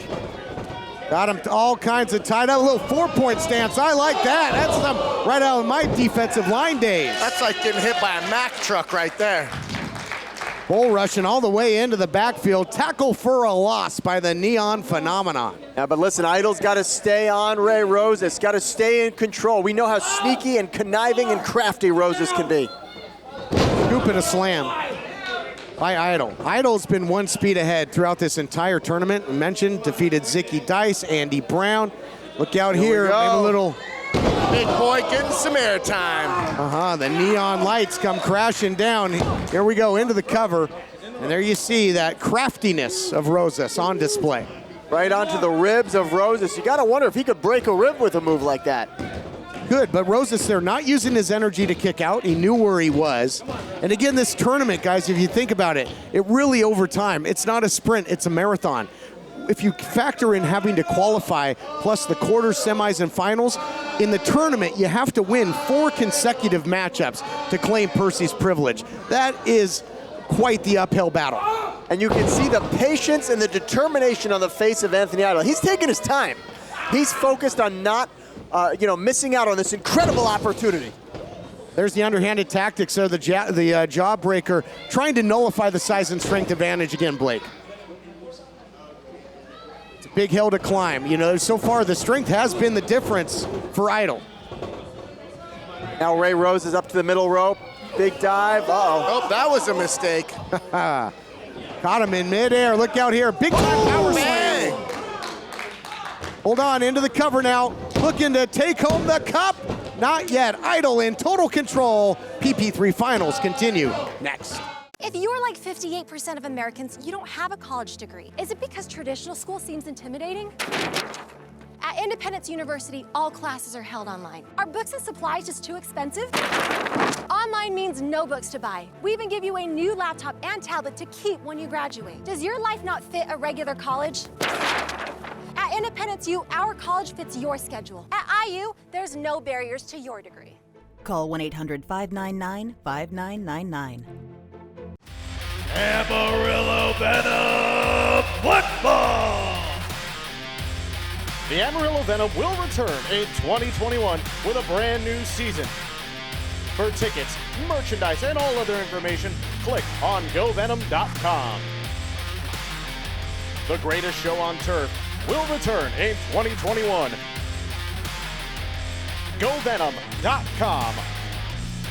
Got him all kinds of tied up. A little 4-point stance. I like that. That's right out of my defensive line days. That's like getting hit by a Mack truck right there. Bull rushing all the way into the backfield. Tackle for a loss by the Neon Phenomenon. Yeah, but listen, Idol's got to stay on Ray Rosas. Got to stay in control. We know how sneaky and conniving and crafty Rosas can be. Scoop and a slam by Idol. Idol's been one speed ahead throughout this entire tournament. We mentioned defeated Zicky Dice, Andy Brown. Look out here, maybe a little. Big boy getting some airtime. The neon lights come crashing down. Here we go into the cover. And there you see that craftiness of Rosas on display. Right onto the ribs of Rosas. You got to wonder if he could break a rib with a move like that. Good, but Rosas there not using his energy to kick out. He knew where he was. And again, this tournament, guys, if you think about it, it really over time. It's not a sprint, it's a marathon. If you factor in having to qualify plus the quarters, semis, and finals, in the tournament, you have to win 4 consecutive matchups to claim Percy's privilege. That is quite the uphill battle. And you can see the patience and the determination on the face of Anthony Idol. He's taking his time. He's focused on not missing out on this incredible opportunity. There's the underhanded tactics of the jawbreaker, trying to nullify the size and strength advantage again, Blake. It's a big hill to climb. So far the strength has been the difference for Idol. Now Ray Rose is up to the middle rope. Big dive. Oh, that was a mistake. Caught him in midair. Look out here. Big time power slam. Hold on, into the cover now. Looking to take home the cup. Not yet. Idol in total control. PP3 finals continue next. If you're like 58% of Americans, you don't have a college degree. Is it because traditional school seems intimidating? At Independence University, all classes are held online. Are books and supplies just too expensive? Online means no books to buy. We even give you a new laptop and tablet to keep when you graduate. Does your life not fit a regular college? At Independence U, our college fits your schedule. At IU, there's no barriers to your degree. Call 1-800-599-5999. Amarillo Venom football! The Amarillo Venom will return in 2021 with a brand new season. For tickets, merchandise, and all other information, click on GoVenom.com. The greatest show on turf will return in 2021. GoVenom.com.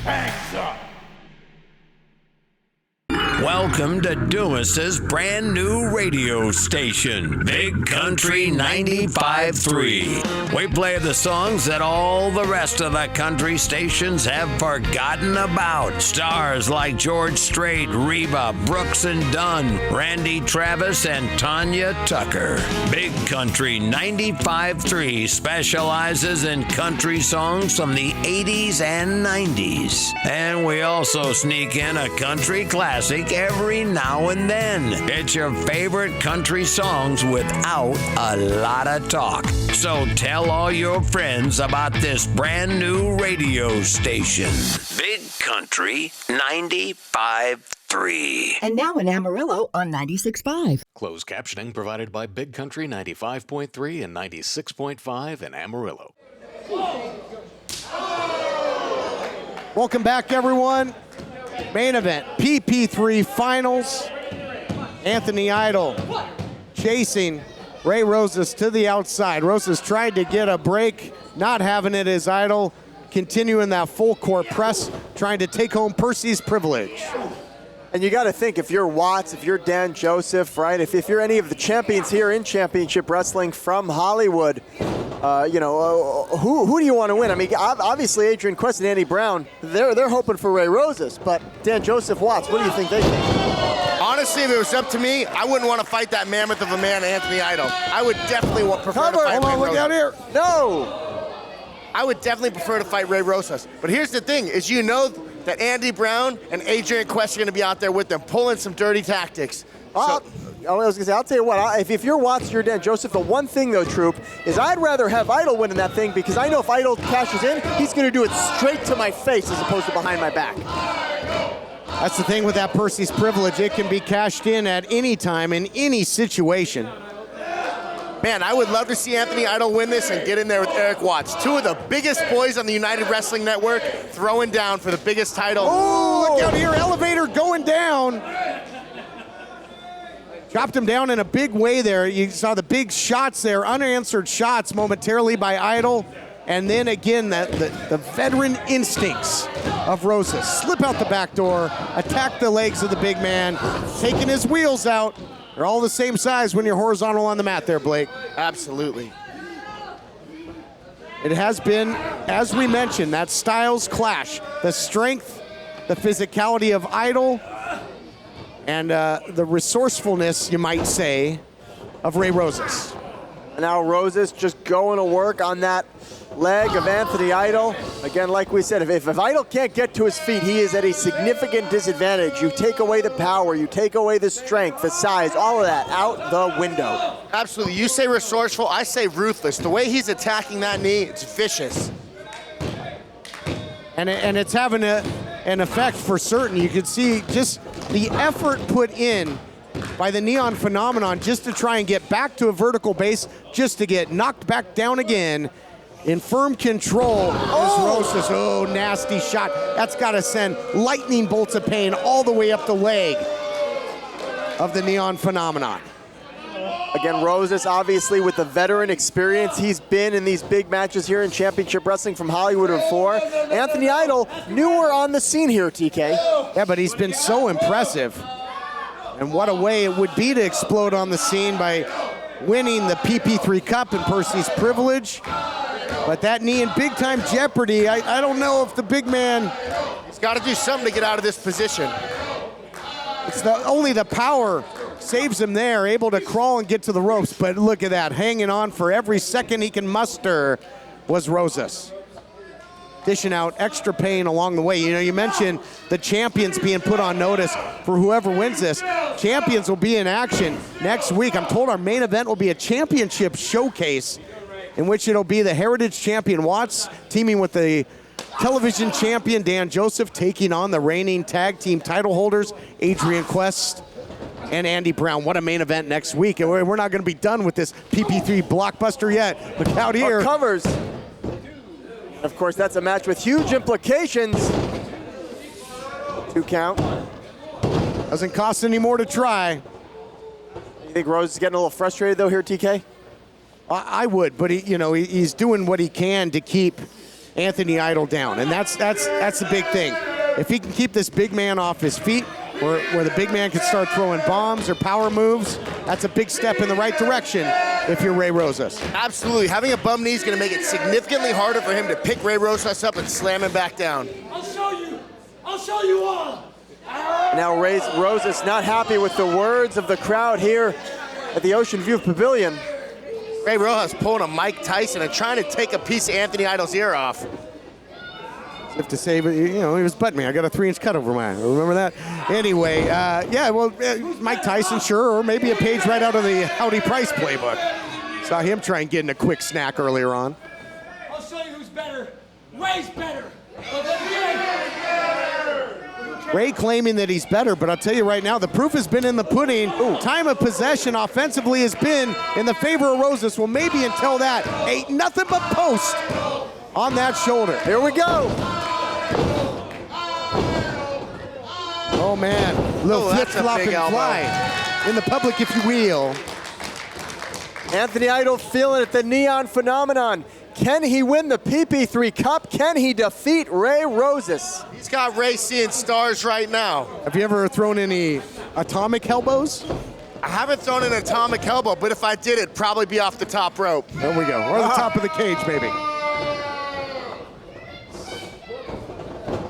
Hands up! Welcome to Dumas's brand new radio station, Big Country 95.3. We play the songs that all the rest of the country stations have forgotten about. Stars like George Strait, Reba, Brooks and Dunn, Randy Travis, and Tanya Tucker. Big Country 95.3 specializes in country songs from the 80s and 90s. And we also sneak in a country classic every now and then. It's your favorite country songs without a lot of talk. So tell all your friends about this brand new radio station, Big Country 95.3. And now in Amarillo on 96.5. Closed captioning provided by Big Country 95.3 and 96.5 in Amarillo. Welcome back, everyone. Main event, PP3 finals. Anthony Idol chasing Ray Rosas to the outside. Rosas tried to get a break, not having it as Idol, continuing that full court press, trying to take home Percy's privilege. And you got to think, if you're Watts, if you're Dan Joseph, right, if you're any of the champions here in Championship Wrestling from Hollywood, who do you want to win? I mean, obviously Adrian Quest and Andy Brown, they're hoping for Ray Rosas, but Dan Joseph, Watts, what do you think they think? Honestly, if it was up to me, I wouldn't want to fight that mammoth of a man, Anthony Idol. I would definitely prefer to fight Ray Rosas. Look out here. No! I would definitely prefer to fight Ray Rosas. But here's the thing, is that Andy Brown and Adrian Quest are going to be out there with them, pulling some dirty tactics. I was gonna say, I'll tell you what, if you're watching your Dan Joseph, the one thing though, Troop, is I'd rather have Idol winning that thing, because I know if Idol cashes in, he's gonna do it straight to my face as opposed to behind my back. That's the thing with that Percy's privilege. It can be cashed in at any time, in any situation. Man, I would love to see Anthony Idol win this and get in there with Eric Watts. Two of the biggest boys on the United Wrestling Network throwing down for the biggest title. Oh, look out here, elevator going down. Chopped him down in a big way there. You saw the big shots there, unanswered shots momentarily by Idol. And then again, the veteran instincts of Rosas. Slip out the back door, attack the legs of the big man, taking his wheels out. They're all the same size when you're horizontal on the mat there, Blake. Absolutely. It has been, as we mentioned, that styles clash. The strength, the physicality of Idol, and the resourcefulness, you might say, of Ray Rosas. And now Rosas just going to work on that leg of Anthony Idol. Again, like we said, if Idol can't get to his feet, he is at a significant disadvantage. You take away the power, you take away the strength, the size, all of that out the window. Absolutely. You say resourceful, I say ruthless. The way he's attacking that knee, it's vicious. And it's having an effect for certain. You can see just the effort put in by the Neon Phenomenon just to try and get back to a vertical base, just to get knocked back down again. In firm control is Rosas. Oh, nasty shot. That's got to send lightning bolts of pain all the way up the leg of the Neon Phenomenon. Again, Rosas, obviously with the veteran experience, he's been in these big matches here in Championship Wrestling from Hollywood before. Anthony Idol, newer on the scene here, TK. Yeah, but he's been so impressive. And what a way it would be to explode on the scene by winning the PP3 Cup and Percy's privilege. But that knee in big-time jeopardy, I don't know if the big man... He's got to do something to get out of this position. It's only the power saves him there, able to crawl and get to the ropes. But look at that, hanging on for every second he can muster was Rosas. Dishing out extra pain along the way. You know, you mentioned the champions being put on notice for whoever wins this. Champions will be in action next week. I'm told our main event will be a championship showcase in which it'll be the Heritage Champion Watts teaming with the television champion Dan Joseph, taking on the reigning tag team title holders Adrian Quest and Andy Brown. What a main event next week. And we're not going to be done with this PP3 blockbuster yet. Look out here. Covers. Of course, that's a match with huge implications. 2 count. Doesn't cost any more to try. You think Rose is getting a little frustrated though here, TK? I would, but he's doing what he can to keep Anthony Idol down, and that's the big thing. If he can keep this big man off his feet, where the big man can start throwing bombs or power moves, that's a big step in the right direction if you're Ray Rosas. Absolutely. Having a bum knee is going to make it significantly harder for him to pick Ray Rosas up and slam him back down. I'll show you. I'll show you all. Now Rosas not happy with the words of the crowd here at the Ocean View Pavilion. Ray Rojas pulling a Mike Tyson and trying to take a piece of Anthony Idol's ear off. You have to say, but he was butting me. I got a 3-inch cut over mine. Remember that? Anyway, Mike Tyson, sure, or maybe a page right out of the Howdy Price playbook. Saw him try and get in a quick snack earlier on. I'll show you who's better. Ray's better. Ray claiming that he's better, but I'll tell you right now, the proof has been in the pudding. Time of possession offensively has been in the favor of Rosas. Well, maybe until that, ain't nothing but post on that shoulder. Here we go. Oh, man. Little flip-flop and fly in the public, if you will. Anthony Idol feeling it, the Neon Phenomenon. Can he win the PP3 Cup? Can he defeat Ray Rosas? He's got Ray seeing stars right now. Have you ever thrown any atomic elbows? I haven't thrown an atomic elbow, but if I did, it'd probably be off the top rope. There we go. Or the top of the cage, baby.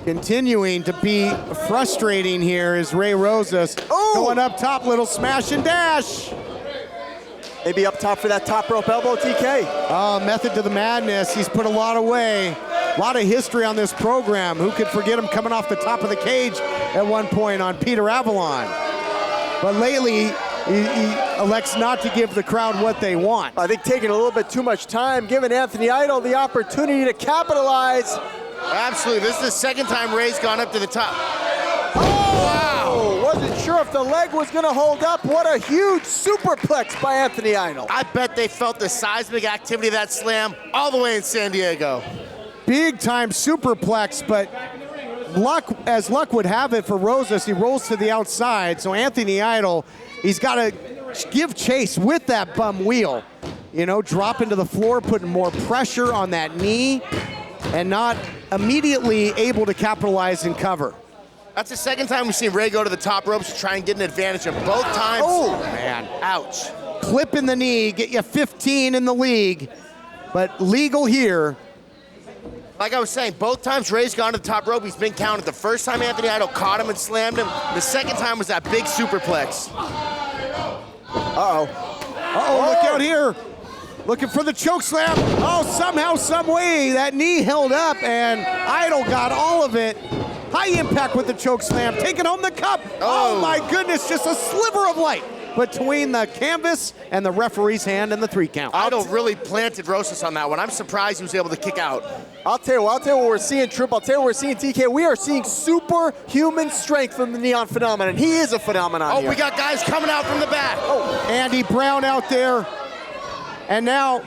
Continuing to be frustrating here is Ray Rosas. Going up top, little smash and dash. Maybe up top for that top rope elbow, TK. Oh, method to the madness. He's put a lot away. A lot of history on this program. Who could forget him coming off the top of the cage at one point on Peter Avalon? But lately, he elects not to give the crowd what they want. I think taking a little bit too much time, giving Anthony Idol the opportunity to capitalize. Absolutely. This is the second time Ray's gone up to the top. Oh, wow. Wasn't sure if the leg was going to hold up. What a huge superplex by Anthony Idol. I bet they felt the seismic activity of that slam all the way in San Diego. Big time superplex, but as luck would have it for Rosas, he rolls to the outside. So Anthony Idol, he's got to give chase with that bum wheel. You know, drop into the floor, putting more pressure on that knee, and not immediately able to capitalize and cover. That's the second time we've seen Ray go to the top ropes to try and get an advantage, and both times, oh man, ouch. Clip in the knee, get you 15 in the league, but legal here. Like I was saying, both times Ray's gone to the top rope, he's been counted. The first time Anthony Idol caught him and slammed him. The second time was that big superplex. Uh-oh. Uh-oh, look out here. Looking for the choke slam. Oh, somehow, some way, that knee held up, and Idol got all of it. High impact with the choke slam, taking home the cup. Oh my goodness, just a sliver of light between the canvas and the referee's hand and the 3 count. Idol really planted Rosas on that one. I'm surprised he was able to kick out. I'll tell you what we're seeing, Trip. I'll tell you what we're seeing, TK. We are seeing superhuman strength from the Neon Phenomenon. He is a phenomenon here. We got guys coming out from the back. Oh, Andy Brown out there. And now,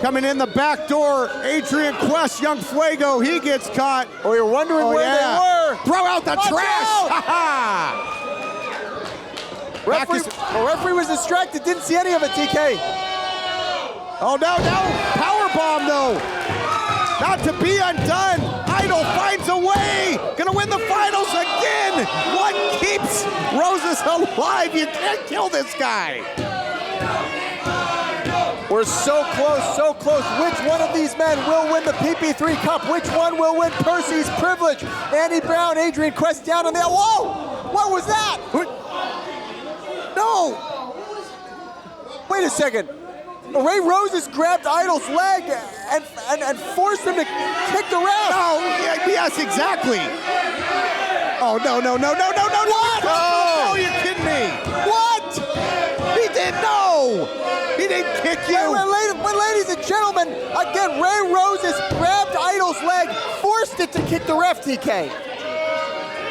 coming in the back door, Adrian Quest, Young Fuego, he gets caught. Oh, you're wondering where they were. Throw out the trash. Referee was distracted, didn't see any of it, TK. Oh, no, power bomb though. Not to be undone. Idol finds a way. Gonna win the finals again. What keeps Rosas alive? You can't kill this guy. We're so close, so close. Which one of these men will win the PP3 Cup? Which one will win Percy's privilege? Andy Brown, Adrian Quest down in there. Whoa! What was that? No! Wait a second. Ray Rosas grabbed Idol's leg and forced him to kick the ref. No, yes, exactly. Oh, no. What? Oh, you're kidding me. What? He didn't know. He didn't kick you. But ladies and gentlemen, again, Ray Rosas grabbed Idol's leg, forced it to kick the ref, TK.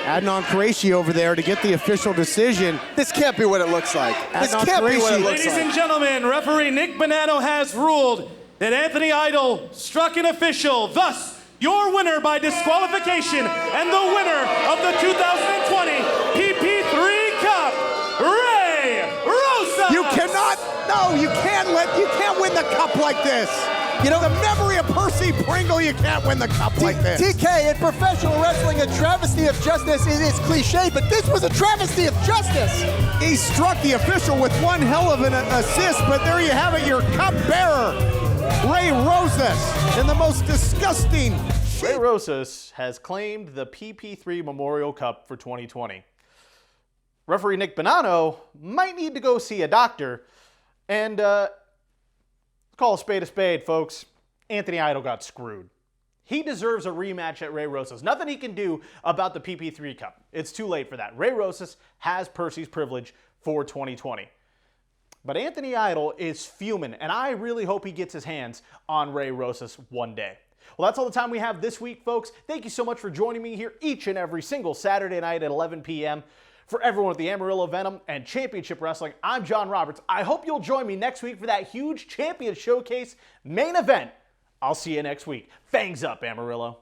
Adnan Qureshi over there to get the official decision. This can't be what it looks like. This can't be what it looks like. Ladies and gentlemen, referee Nick Bonanno has ruled that Anthony Idol struck an official. Thus, your winner by disqualification and the winner of the 2020 PP3 Cup, Ray Rosas. You cannot, no, you can't win the cup like this. You know, the memory of Percy Pringle, you can't win the cup like this. TK, in professional wrestling, a travesty of justice is cliche, but this was a travesty of justice. He struck the official with one hell of an assist, but there you have it, your cup bearer, Ray Rosas, in the most disgusting. Ray Rosas has claimed the PP3 Memorial Cup for 2020. Referee Nick Bonanno might need to go see a doctor, and call a spade, folks. Anthony Idol got screwed. He deserves a rematch at Ray Rosas. Nothing he can do about the PP3 Cup. It's too late for that. Ray Rosas has Percy's privilege for 2020. But Anthony Idol is fuming, and I really hope he gets his hands on Ray Rosas one day. Well, that's all the time we have this week, folks. Thank you so much for joining me here each and every single Saturday night at 11 p.m. For everyone at the Amarillo Venom and Championship Wrestling, I'm Jon Roberts. I hope you'll join me next week for that huge Champion Showcase main event. I'll see you next week. Fangs up, Amarillo.